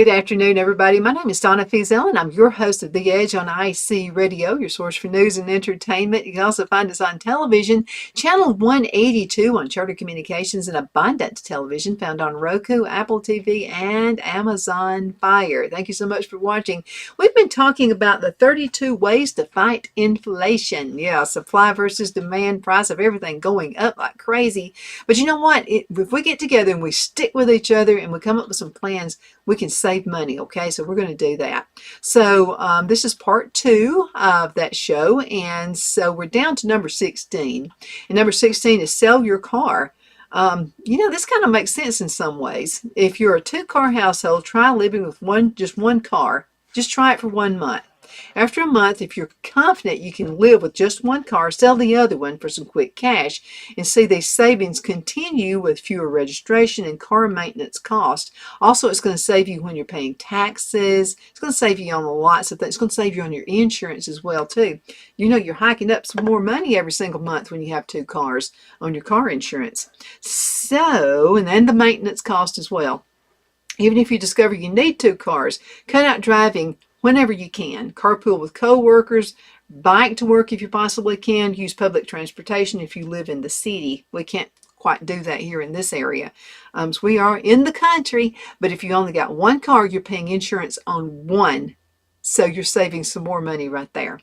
good afternoon, everybody. My name is Donna Feazell, and I'm your host of The Edge on IC Radio, your source for news and entertainment. You can also find us on television, channel 182 on Charter Communications and Abundant Television, found on Roku, Apple TV, and Amazon Fire. Thank you so much for watching. We've been talking about the 32 ways to fight inflation. Yeah, supply versus demand, price of everything going up like crazy. But you know what? If we get together and we stick with each other and we come up with some plans, we can save money, okay? So we're going to do that. So this is part 2 of that show, and so we're down to number 16. And number 16 is sell your car. This kind of makes sense in some ways. If you're a 2-car household, try living with just one car. Just try it for 1 month. After a month, if you're confident you can live with just one car, sell the other one for some quick cash and see these savings continue with fewer registration and car maintenance costs. Also, it's going to save you when you're paying taxes. It's going to save you on lots of things. It's going to save you on your insurance as well, too. You know, you're hiking up some more money every single month when you have 2 cars on your car insurance. So, and then the maintenance cost as well. Even if you discover you need 2 cars, cut out driving whenever you can. Carpool with co-workers, bike to work if you possibly can, use public transportation if you live in the city. We can't quite do that here in this area. So we are in the country, but if you only got 1 car, you're paying insurance on 1. So you're saving some more money right there.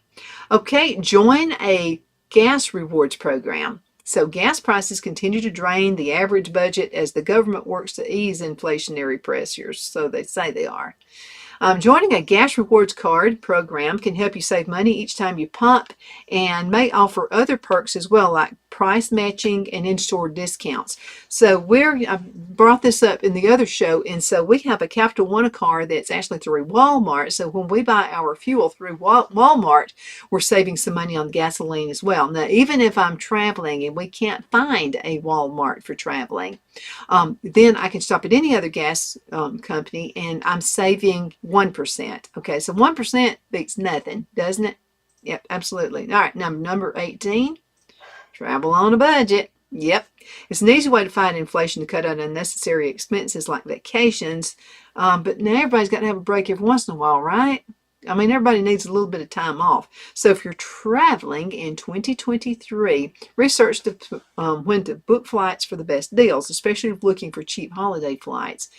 Okay, join a gas rewards program. So gas prices continue to drain the average budget as the government works to ease inflationary pressures. So they say they are. Joining a gas rewards card program can help you save money each time you pump and may offer other perks as well, like price matching and in-store discounts. So I brought this up in the other show, and so we have a Capital One card that's actually through Walmart. So when we buy our fuel through Walmart, we're saving some money on gasoline as well. Now, even if I'm traveling and we can't find a Walmart for traveling, then I can stop at any other gas company and I'm saving 1%. Okay, so 1% beats nothing, doesn't it? Yep, absolutely. All right, number 18, travel on a budget. Yep, it's an easy way to fight inflation to cut out unnecessary expenses like vacations, but now everybody's got to have a break every once in a while, right? I mean, everybody needs a little bit of time off. So if you're traveling in 2023, research when to book flights for the best deals, especially if looking for cheap holiday flights.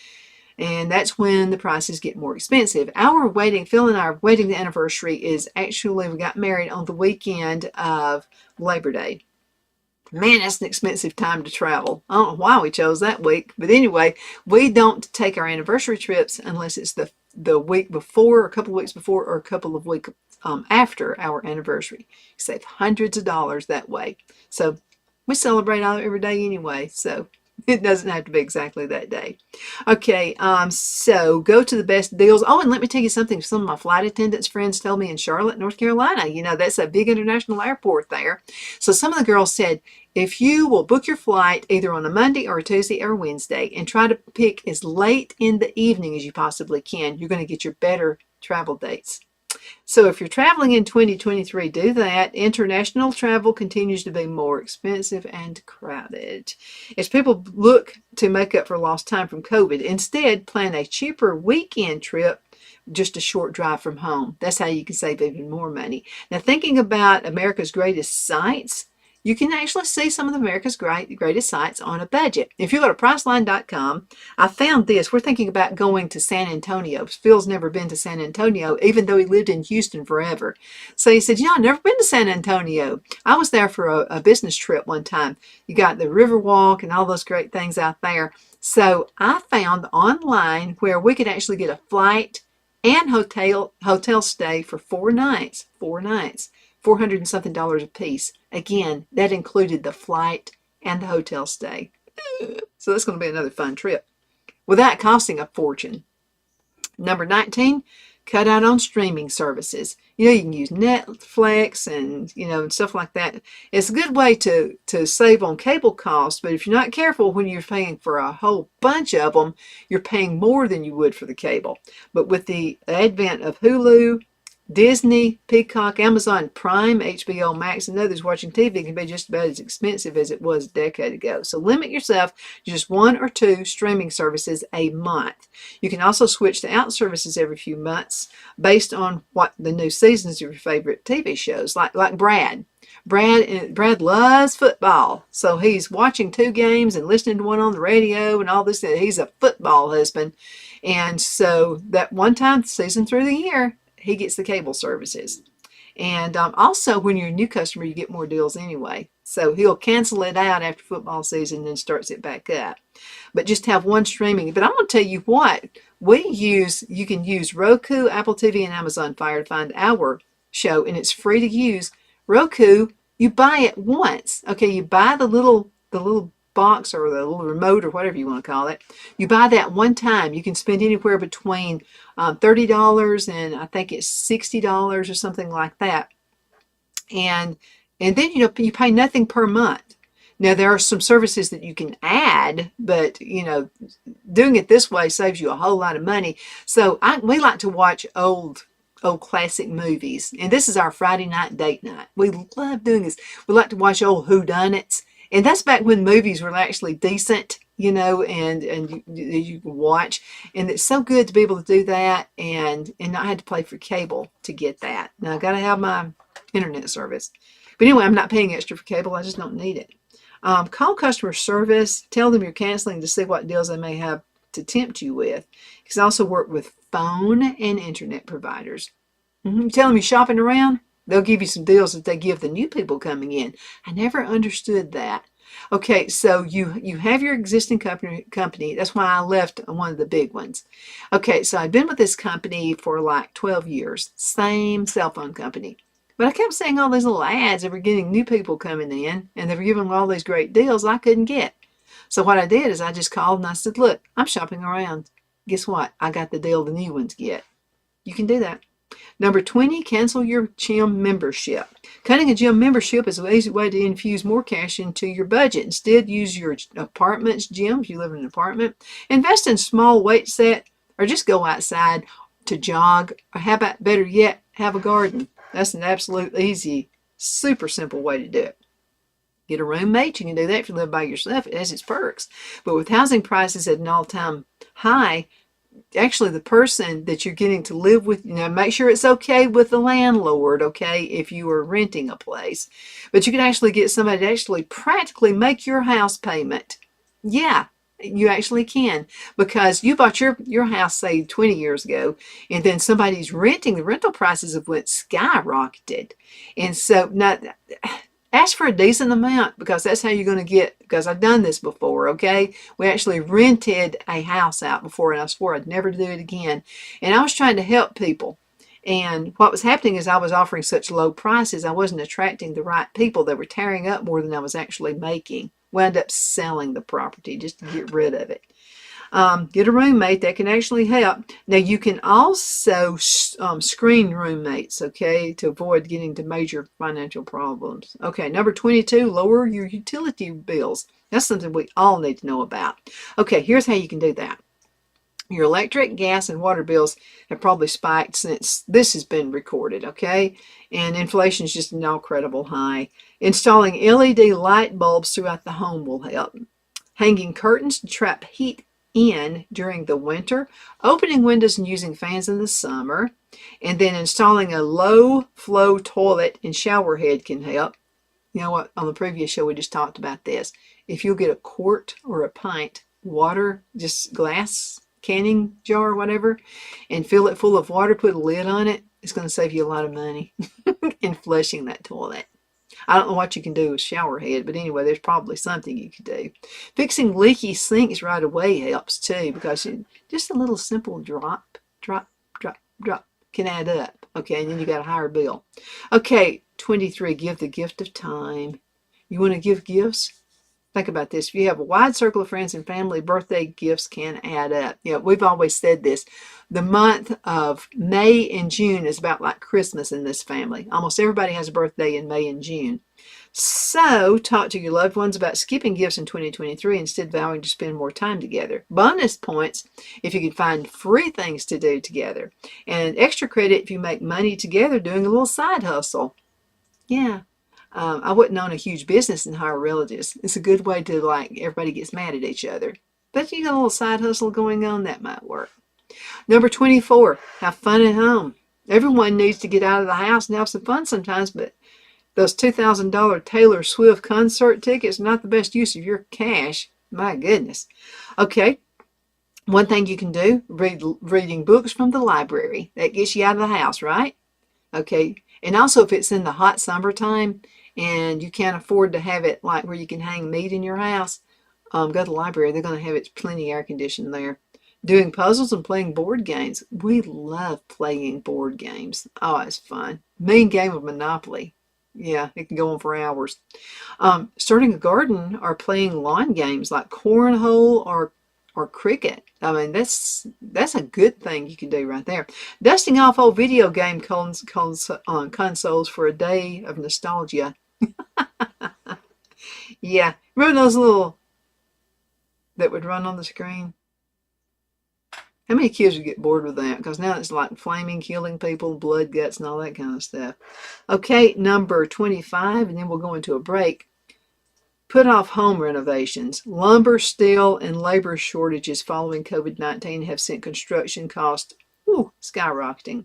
And that's when the prices get more expensive. Phil and our wedding anniversary is actually, we got married on the weekend of Labor Day. Man, that's an expensive time to travel. I don't know why we chose that week. But anyway, we don't take our anniversary trips unless it's the week before, a couple of weeks before, or a couple of weeks after our anniversary. You save hundreds of dollars that way. So we celebrate every day anyway. So it doesn't have to be exactly that day. Okay, so go to the best deals. Oh, and let me tell you something. Some of my flight attendants friends told me in Charlotte, North Carolina, you know, that's a big international airport there. So some of the girls said, if you will book your flight either on a Monday or a Tuesday or a Wednesday and try to pick as late in the evening as you possibly can, you're going to get your better travel dates. So if you're traveling in 2023, do that. International travel continues to be more expensive and crowded. As people look to make up for lost time from COVID, instead plan a cheaper weekend trip, just a short drive from home. That's how you can save even more money. Now, thinking about America's greatest sites, you can actually see some of America's greatest sites on a budget. If you go to Priceline.com, I found this. We're thinking about going to San Antonio. Phil's never been to San Antonio, even though he lived in Houston forever. So he said, I've never been to San Antonio. I was there for a business trip one time. You got the Riverwalk and all those great things out there. So I found online where we could actually get a flight and hotel stay for 4 nights. 4 nights. $400 and something a piece. Again, that included the flight and the hotel stay. So that's going to be another fun trip without costing a fortune. Number 19, cut out on streaming services. You can use Netflix and, stuff like that. It's a good way to save on cable costs, but if you're not careful when you're paying for a whole bunch of them, you're paying more than you would for the cable. But with the advent of Hulu, Disney, Peacock, Amazon Prime, HBO Max, and others. Watching TV can be just about as expensive as it was a decade ago. So limit yourself to just one or two streaming services a month. You can also switch to out services every few months based on what the new seasons of your favorite TV shows, like Brad. Brad loves football, so he's watching two games and listening to one on the radio and all this. He's a football husband, and so that one time season through the year, he gets the cable services. And also, when you're a new customer, you get more deals anyway. So he'll cancel it out after football season and then starts it back up. But just have one streaming. But I'm going to tell you what, you can use Roku, Apple TV, and Amazon Fire to find our show, and it's free to use. Roku, you buy it once. Okay, you buy the little box or the little remote or whatever you want to call it. You buy that one time. You can spend anywhere between $30 and I think it's $60 or something like that. And then you pay nothing per month. Now there are some services that you can add, but doing it this way saves you a whole lot of money. So we like to watch old classic movies, and this is our Friday night date night. We love doing this. We like to watch old whodunits. And that's back when movies were actually decent, and you can watch. And it's so good to be able to do that and not have to pay for cable to get that. Now, I got to have my internet service. But anyway, I'm not paying extra for cable. I just don't need it. Call customer service. Tell them you're canceling to see what deals they may have to tempt you with. You can also work with phone and internet providers. Tell them you're shopping around. They'll give you some deals that they give the new people coming in. I never understood that. Okay, so you have your existing company. That's why I left one of the big ones. Okay, so I've been with this company for like 12 years. Same cell phone company. But I kept seeing all these little ads that were getting new people coming in, and they were giving them all these great deals I couldn't get. So what I did is I just called and I said, look, I'm shopping around. Guess what? I got the deal the new ones get. You can do that. Number 20, cancel your gym membership. Cutting a gym membership is an easy way to infuse more cash into your budget. Instead, use your apartment's gym if you live in an apartment. Invest in small weight set, or just go outside to jog. Or how about, better yet, have a garden. That's an absolute easy, super simple way to do it. Get a roommate. You can do that if you live by yourself. It has its perks. But with housing prices at an all-time high, actually the person that you're getting to live with, make sure it's okay with the landlord, okay, if you are renting a place. But you can actually get somebody to actually practically make your house payment. Yeah, you actually can, because you bought your house, say, 20 years ago, and then somebody's renting. The rental prices have went skyrocketed. And so now, ask for a decent amount, because that's how you're going to get, because I've done this before, okay? We actually rented a house out before, and I swore I'd never do it again. And I was trying to help people. And what was happening is I was offering such low prices, I wasn't attracting the right people. They were tearing up more than I was actually making. Wound up selling the property just to get rid of it. Get a roommate that can actually help. Now, you can also screen roommates, okay, to avoid getting to major financial problems. Okay, number 22, lower your utility bills. That's something we all need to know about. Okay, here's how you can do that. Your electric, gas, and water bills have probably spiked since this has been recorded, okay? And inflation is just an incredible high. Installing LED light bulbs throughout the home will help. Hanging curtains to trap heat in during the winter, opening windows and using fans in the summer, and then installing a low flow toilet and shower head can help. You know what, on the previous show we just talked about this. If you'll get a quart or a pint water, just glass canning jar or whatever, and fill it full of water, put a lid on it, it's going to save you a lot of money in flushing that toilet. I don't know what you can do with shower head, but anyway, there's probably something you could do. Fixing leaky sinks right away helps too, because just a little simple drop can add up. Okay, and then you got a higher bill. Okay, 23, give the gift of time. You want to give gifts? Think about this. If you have a wide circle of friends and family, birthday gifts can add up. We've always said this. The month of May and June is about like Christmas in this family. Almost everybody has a birthday in May and June. So talk to your loved ones about skipping gifts in 2023 instead vowing to spend more time together. Bonus points if you can find free things to do together. And extra credit if you make money together doing a little side hustle. Yeah. I wouldn't own a huge business and hire relatives. It's a good way to, everybody gets mad at each other. But you got a little side hustle going on, that might work. Number 24, have fun at home. Everyone needs to get out of the house and have some fun sometimes, but those $2,000 Taylor Swift concert tickets are not the best use of your cash. My goodness. Okay, one thing you can do, reading books from the library. That gets you out of the house, right? Okay, and also if it's in the hot summertime and you can't afford to have it like where you can hang meat in your house, go to the library. They're going to have it plenty air conditioned there. Doing puzzles and playing board games. We love playing board games. Oh, it's fun. Mean game of Monopoly. Yeah, it can go on for hours. Starting a garden or playing lawn games like cornhole or cricket. I mean, that's a good thing you can do right there. Dusting off old video game consoles for a day of nostalgia. Yeah, remember those little that would run on the screen? How many kids would get bored with that? Because now it's like flaming, killing people, blood, guts, and all that kind of stuff. Okay, number 25, and then we'll go into a break. Put off home renovations. Lumber, steel, and labor shortages following COVID-19 have sent construction costs skyrocketing.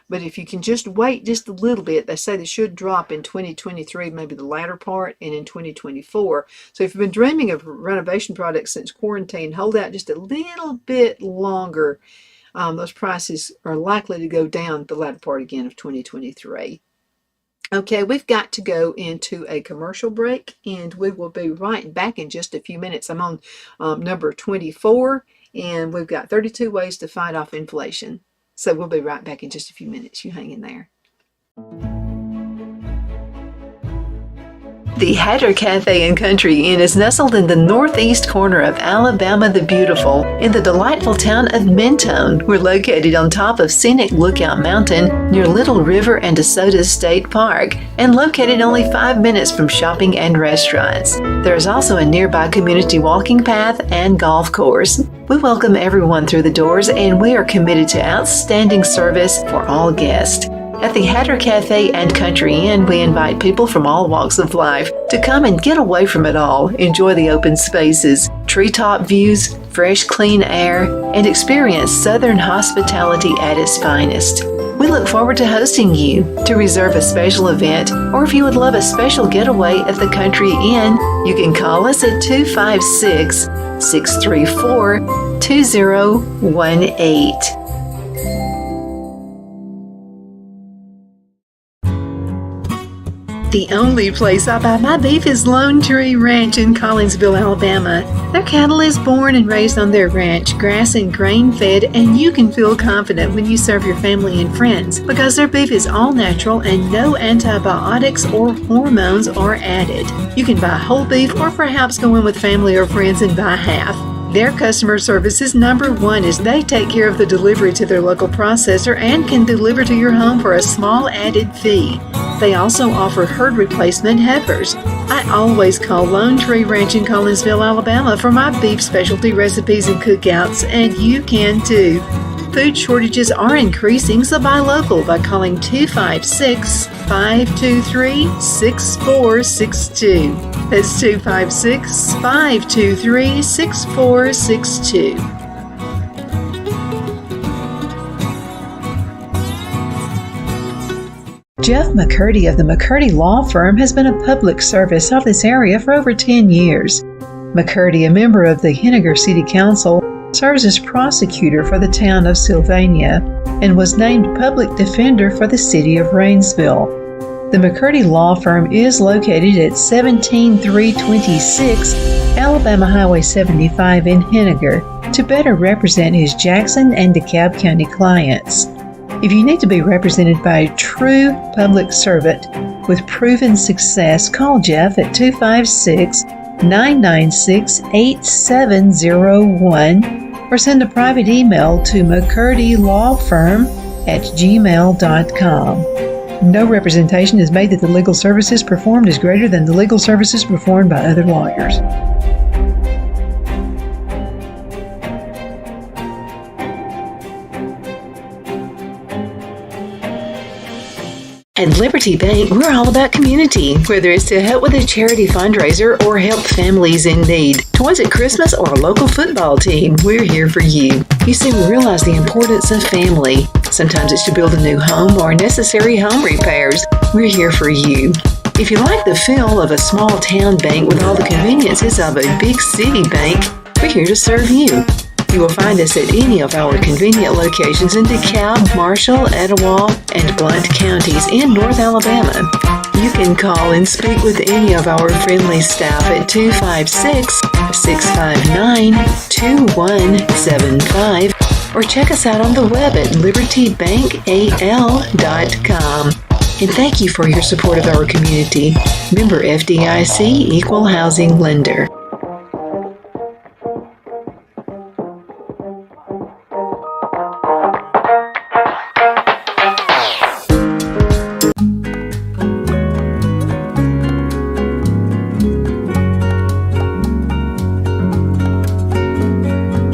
But if you can just wait just a little bit, they say they should drop in 2023, maybe the latter part, and in 2024. So if you've been dreaming of renovation projects since quarantine, hold out just a little bit longer. Those prices are likely to go down the latter part again of 2023. Okay, we've got to go into a commercial break, and we will be right back in just a few minutes. I'm on number 24, and we've got 32 ways to fight off inflation. So we'll be right back in just a few minutes. You hang in there. The Hatter Cafe and Country Inn is nestled in the northeast corner of Alabama the Beautiful in the delightful town of Mentone. We're located on top of scenic Lookout Mountain near Little River and DeSoto State Park and located only 5 minutes from shopping and restaurants. There is also a nearby community walking path and golf course. We welcome everyone through the doors and we are committed to outstanding service for all guests. At the Hatter Cafe and Country Inn, we invite people from all walks of life to come and get away from it all, enjoy the open spaces, treetop views, fresh, clean air, and experience Southern hospitality at its finest. We look forward to hosting you. To reserve a special event, or if you would love a special getaway at the Country Inn, you can call us at 256-634-2018. The only place I buy my beef is Lone Tree Ranch in Collinsville, Alabama. Their cattle is born and raised on their ranch, grass and grain-fed, and you can feel confident when you serve your family and friends because their beef is all natural and no antibiotics or hormones are added. You can buy whole beef or perhaps go in with family or friends and buy half. Their customer service is number one as they take care of the delivery to their local processor and can deliver to your home for a small added fee. They also offer herd replacement heifers. I always call Lone Tree Ranch in Collinsville, Alabama for my beef specialty recipes and cookouts, and you can too. Food shortages are increasing, so buy local by calling 256-523-6462. That's 256-523-6462. Jeff McCurdy of the McCurdy Law Firm has been a public service of this area for over 10 years. McCurdy, a member of the Henniger City Council, serves as prosecutor for the town of Sylvania and was named public defender for the city of Rainsville. The McCurdy Law Firm is located at 17326 Alabama Highway 75 in Henniger to better represent his Jackson and DeKalb County clients. If you need to be represented by a true public servant with proven success, call Jeff at 256 996-8701 or send a private email to mccurdy.lawfirm@gmail.com. No representation is made that the legal services performed is greater than the legal services performed by other lawyers. At Liberty Bank, we're all about community, whether it's to help with a charity fundraiser or help families in need. Toys at Christmas or a local football team, we're here for you. You see, we realize the importance of family. Sometimes it's to build a new home or necessary home repairs. We're here for you. If you like the feel of a small town bank with all the conveniences of a big city bank, we're here to serve you. You will find us at any of our convenient locations in DeKalb, Marshall, Etowah, and Blount counties in North Alabama. You can call and speak with any of our friendly staff at 256-659-2175 or check us out on the web at libertybankal.com. And thank you for your support of our community. Member FDIC Equal Housing Lender.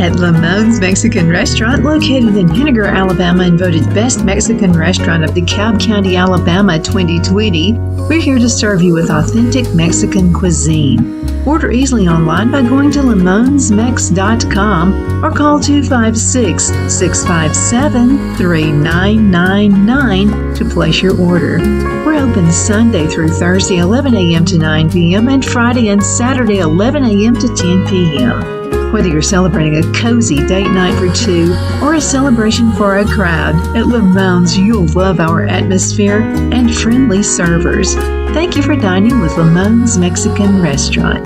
At Lamone's Mexican Restaurant, located in Henniger, Alabama, and voted Best Mexican Restaurant of DeKalb County, Alabama 2020, we're here to serve you with authentic Mexican cuisine. Order easily online by going to lamonsmex.com or call 256-657-3999 to place your order. We're open Sunday through Thursday, 11 a.m. to 9 p.m. and Friday and Saturday, 11 a.m. to 10 p.m. Whether you're celebrating a cozy date night for two or a celebration for a crowd, at Lamone's you'll love our atmosphere and friendly servers. Thank you for dining with Lamone's Mexican Restaurant.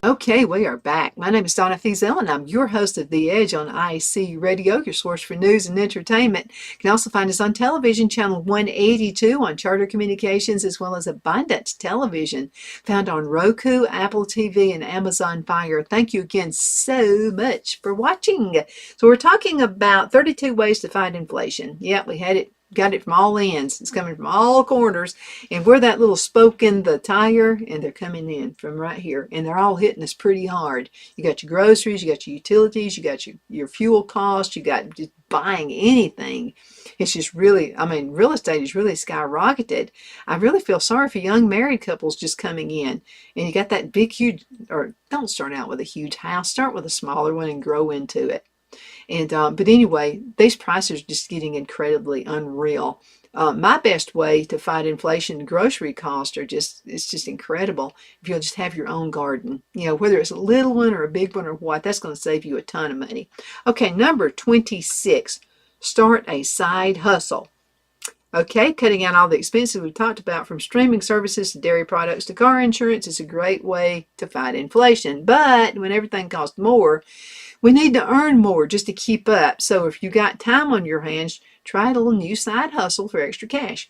Okay, we are back. My name is Donna Feazell, and I'm your host of The Edge on IC Radio, your source for news and entertainment. You can also find us on television, channel 182 on Charter Communications, as well as Abundant Television, found on Roku, Apple TV, and Amazon Fire. Thank you again so much for watching. So we're talking about 32 ways to fight inflation. Yeah, we got it from all ends. It's coming from all corners. And we're that little spoke in the tire, and they're coming in from right here. And they're all hitting us pretty hard. You got your groceries, you got your utilities, you got your fuel costs, you got just buying anything. It's just really, real estate is really skyrocketed. I really feel sorry for young married couples just coming in. And you got that big, huge, or don't start out with a huge house. Start with a smaller one and grow into it. And but anyway, these prices are just getting incredibly unreal. My best way to fight inflation, grocery costs it's just incredible. If you'll just have your own garden, whether it's a little one or a big one or what, that's going to save you a ton of money. Okay, number 26, start a side hustle. Okay, cutting out all the expenses we've talked about, from streaming services to dairy products to car insurance, is a great way to fight inflation. But when everything costs more, we need to earn more just to keep up. So if you got time on your hands, try a little new side hustle for extra cash.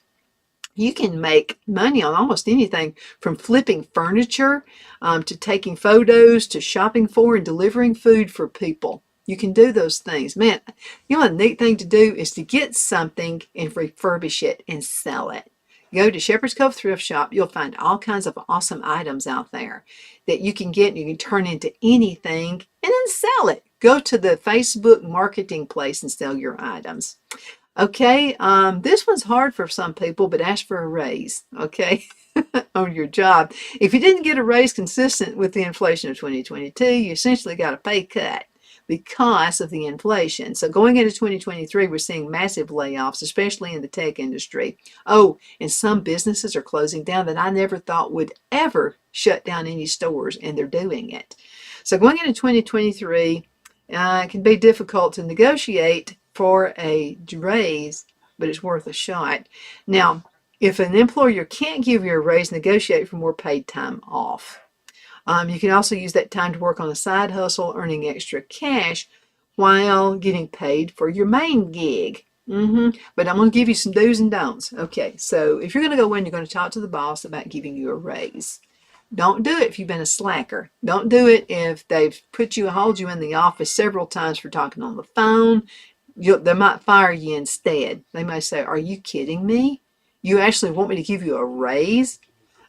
You can make money on almost anything, from flipping furniture to taking photos to shopping for and delivering food for people. You can do those things. Man, a neat thing to do is to get something and refurbish it and sell it. Go to Shepherd's Cove Thrift Shop. You'll find all kinds of awesome items out there that you can get and you can turn into anything and then sell it. Go to the Facebook marketing place and sell your items. Okay, this one's hard for some people, but ask for a raise, okay, on your job. If you didn't get a raise consistent with the inflation of 2022, you essentially got a pay cut because of the inflation. So going into 2023, we're seeing massive layoffs, especially in the tech industry. Oh, and some businesses are closing down that I never thought would ever shut down any stores, and they're doing it. So going into 2023, it can be difficult to negotiate for a raise, but it's worth a shot. Now, if an employer can't give you a raise, negotiate for more paid time off. You can also use that time to work on a side hustle, earning extra cash while getting paid for your main gig. But I'm going to give you some do's and don'ts. Okay, so if you're going to go in, you're going to talk to the boss about giving you a raise. Don't do it if you've been a slacker. Don't do it if they've hauled you in the office several times for talking on the phone. They might fire you instead. They may say, "Are you kidding me? You actually want me to give you a raise?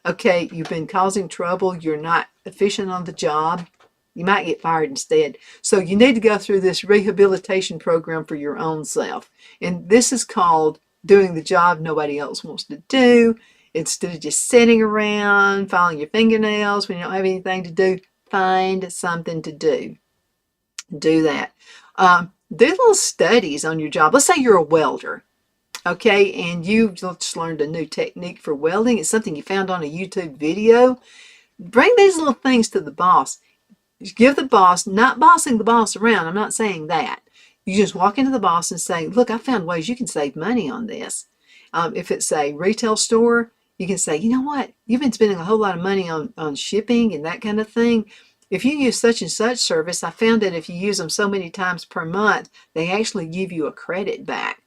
Okay, you've been causing trouble. You're not efficient on the job. You might get fired instead." So you need to go through this rehabilitation program for your own self. And this is called doing the job nobody else wants to do. Instead of just sitting around, filing your fingernails when you don't have anything to do, find something to do. Do that. Do little studies on your job. Let's say you're a welder, okay, and you just learned a new technique for welding. It's something you found on a YouTube video. Bring these little things to the boss. Give the boss, not bossing the boss around, I'm not saying that. You just walk into the boss and say, "Look, I found ways you can save money on this." If it's a retail store, you can say, "You know what? You've been spending a whole lot of money on shipping and that kind of thing. If you use such and such service, I found that if you use them so many times per month, they actually give you a credit back."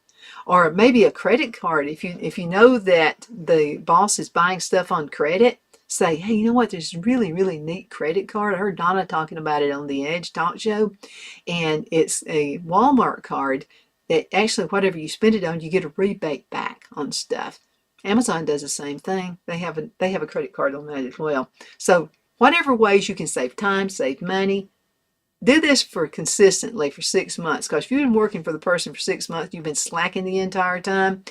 Or maybe a credit card. If you know that the boss is buying stuff on credit, say, "Hey, you know what? There's a really, really neat credit card. I heard Donna talking about it on the Edge talk show. And it's a Walmart card that actually whatever you spend it on, you get a rebate back on stuff." Amazon does the same thing. They have a credit card on that as well. So whatever ways you can save time, save money, do this for consistently for 6 months. Because if you've been working for the person for 6 months, you've been slacking the entire time,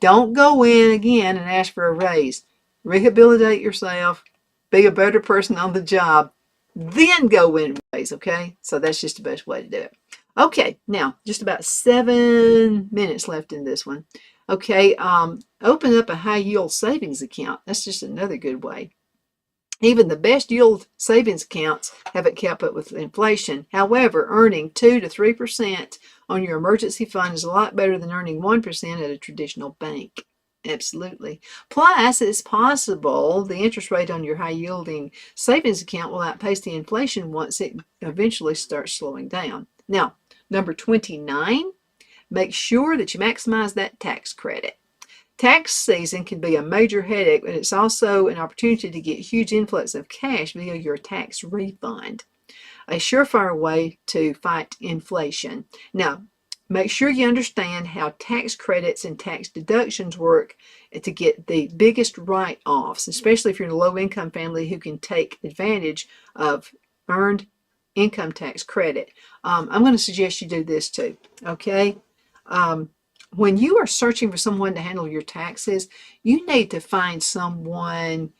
don't go in again and ask for a raise. Rehabilitate yourself, be a better person on the job, then go in and raise, okay? So that's just the best way to do it. Okay, now just about 7 minutes left in this one. Okay, open up a high yield savings account. That's just another good way. Even the best yield savings accounts haven't kept up with inflation. However, earning 2 to 3% on your emergency fund is a lot better than earning 1% at a traditional bank. Absolutely. Plus, it's possible the interest rate on your high yielding savings account will outpace the inflation once it eventually starts slowing down. Now, number 29, make sure that you maximize that tax credit. Tax season can be a major headache, but it's also an opportunity to get a huge influx of cash via your tax refund. A surefire way to fight inflation. Now, make sure you understand how tax credits and tax deductions work to get the biggest write-offs, especially if you're in a low-income family who can take advantage of earned income tax credit. I'm going to suggest you do this too, okay? When you are searching for someone to handle your taxes, you need to find someone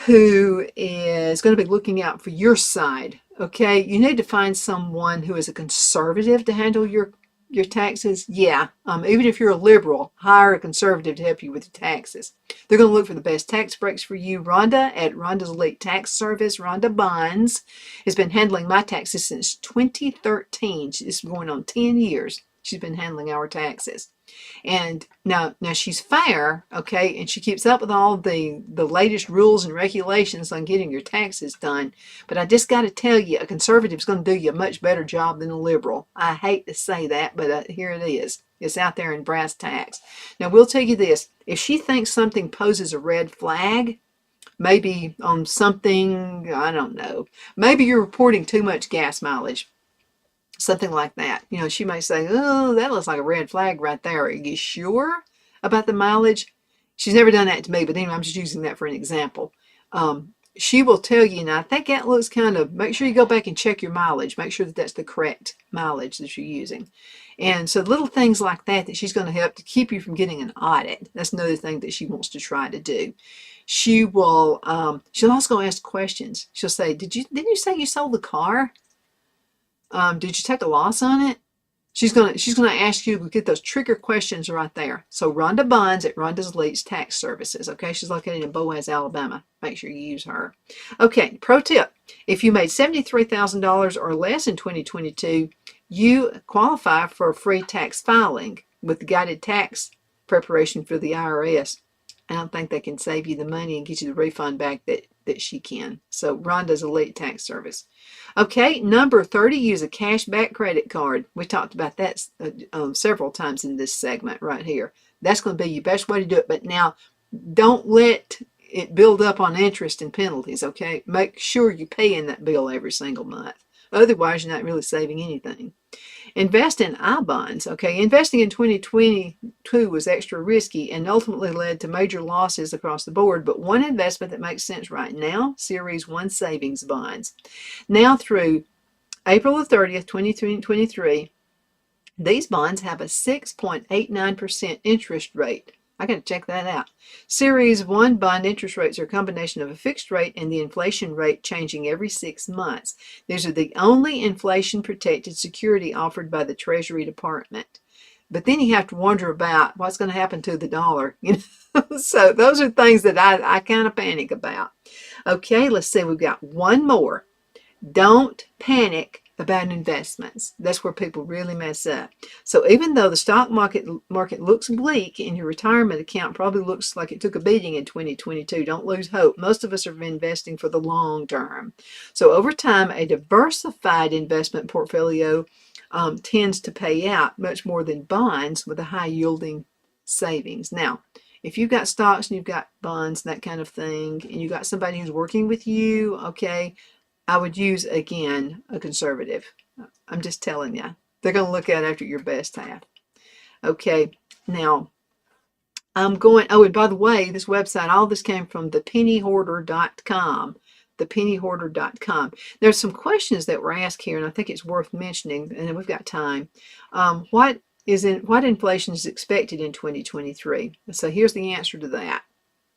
who is going to be looking out for your side, okay? You need to find someone who is a conservative to handle your taxes. Yeah, even if you're a liberal, hire a conservative to help you with your taxes. They're going to look for the best tax breaks for you. Rhonda at Rhonda's Elite Tax Service, Rhonda Bonds, has been handling my taxes since 2013. She's going on 10 years. She's been handling our taxes. And now she's fair, okay, and she keeps up with all the latest rules and regulations on getting your taxes done. But I just got to tell you, a conservative is going to do you a much better job than a liberal. I hate to say that, but here it is. It's out there in brass tacks. Now, we'll tell you this. If she thinks something poses a red flag, maybe on something, I don't know, maybe you're reporting too much gas mileage, something like that. You know, she may say, "Oh, that looks like a red flag right there. Are you sure about the mileage?" She's never done that to me, but anyway, I'm just using that for an example. She will tell you, "Now, I think that looks kind of," make sure you go back and check your mileage. Make sure that that's the correct mileage that you're using. And so little things like that she's going to help to keep you from getting an audit. That's another thing that she wants to try to do. She will, she'll also ask questions. She'll say, didn't you say you sold the car? Did you take a loss on it? She's gonna ask you to get those trigger questions right there. So Rhonda Bonds at Rhonda's Elite Tax Services. Okay, she's located in Boaz, Alabama. Make sure you use her. Okay, pro tip: if you made $73,000 or less in 2022, you qualify for a free tax filing with guided tax preparation for the IRS. I don't think they can save you the money and get you the refund back that that she can. So Rhonda's Elite Tax Service. Okay, number 30, use a cashback credit card. We talked about that several times in this segment right here. That's going to be your best way to do it. But now, don't let it build up on interest and penalties, okay? Make sure you're paying that bill every single month. Otherwise, you're not really saving anything. Invest in I-bonds, okay? Investing in 2022 was extra risky and ultimately led to major losses across the board, but one investment that makes sense right now, Series 1 savings bonds. Now through April the 30th, 2023, these bonds have a 6.89% interest rate. I got to check that out. Series 1 bond interest rates are a combination of a fixed rate and the inflation rate changing every 6 months. These are the only inflation-protected security offered by the Treasury Department. But then you have to wonder about what's going to happen to the dollar. So those are things that I kind of panic about. Okay, let's see. We've got one more. Don't panic about investments. That's where people really mess up. So even though the stock market looks bleak and your retirement account probably looks like it took a beating in 2022, don't lose hope. Most of us are investing for the long term. So over time, a diversified investment portfolio tends to pay out much more than bonds with a high yielding savings. Now, if you've got stocks and you've got bonds, that kind of thing, and you've got somebody who's working with you, okay, I would use, again, a conservative. I'm just telling you. They're going to look at after your best half. Okay, now, I'm going, oh, and by the way, this website, all this came from thepennyhoarder.com. Thepennyhoarder.com. There's some questions that were asked here, and I think it's worth mentioning, and we've got time. What inflation is expected in 2023? So here's the answer to that.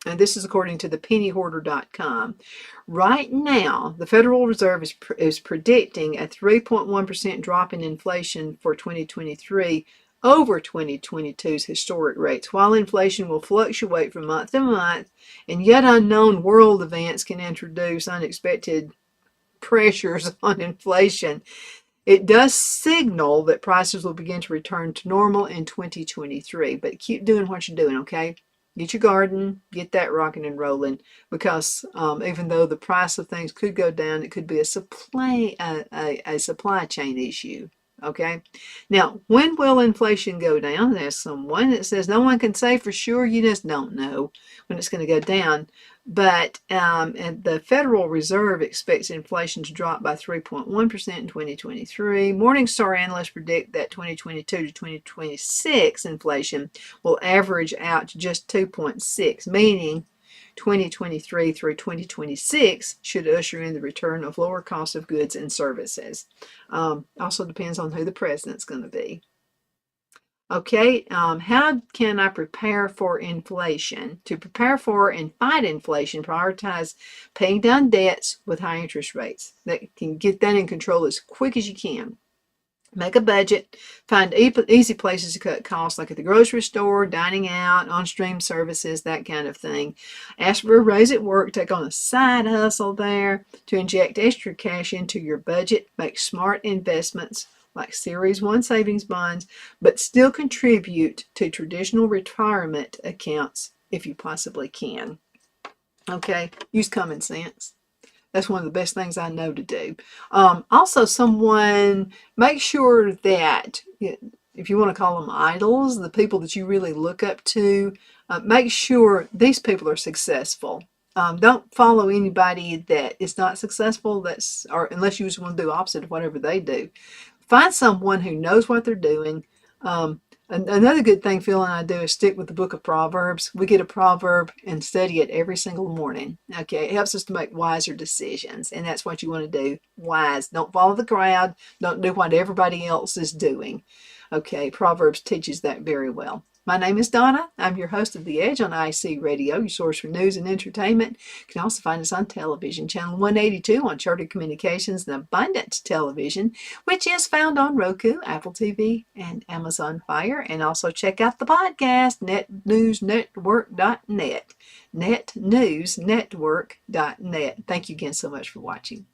And this is according to thepennyhoarder.com. Right now, the Federal Reserve is predicting a 3.1% drop in inflation for 2023 over 2022's historic rates. While inflation will fluctuate from month to month, and yet unknown world events can introduce unexpected pressures on inflation, it does signal that prices will begin to return to normal in 2023. But keep doing what you're doing, okay? Get your garden, get that rocking and rolling, because even though the price of things could go down, it could be a supply chain issue. Okay. Now, when will inflation go down? There's someone that says no one can say for sure. You just don't know when it's going to go down. But and the Federal Reserve expects inflation to drop by 3.1% in 2023. Morningstar analysts predict that 2022 to 2026 inflation will average out to just 2.6, meaning 2023 through 2026 should usher in the return of lower cost of goods and services. Also depends on who the president's going to be. Okay, how can I prepare for inflation? To prepare for and fight inflation, prioritize paying down debts with high interest rates. That can get that in control as quick as you can. Make a budget. Find easy places to cut costs, like at the grocery store, dining out, on-stream services, that kind of thing. Ask for a raise at work. Take on a side hustle there to inject extra cash into your budget. Make smart investments like Series 1 savings bonds, but still contribute to traditional retirement accounts if you possibly can. Okay, use common sense. That's one of the best things I know to do. Also, make sure that, if you want to call them idols, the people that you really look up to, make sure these people are successful. Don't follow anybody that is not successful, or unless you just want to do opposite of whatever they do. Find someone who knows what they're doing. Another good thing Phil and I do is stick with the book of Proverbs. We get a proverb and study it every single morning. Okay, it helps us to make wiser decisions, and that's what you want to do. Wise. Don't follow the crowd. Don't do what everybody else is doing. Okay, Proverbs teaches that very well. My name is Donna. I'm your host of The Edge on IC Radio, your source for news and entertainment. You can also find us on television, channel 182 on Charter Communications and Abundant Television, which is found on Roku, Apple TV, and Amazon Fire. And also check out the podcast, netnewsnetwork.net. netnewsnetwork.net. Thank you again so much for watching.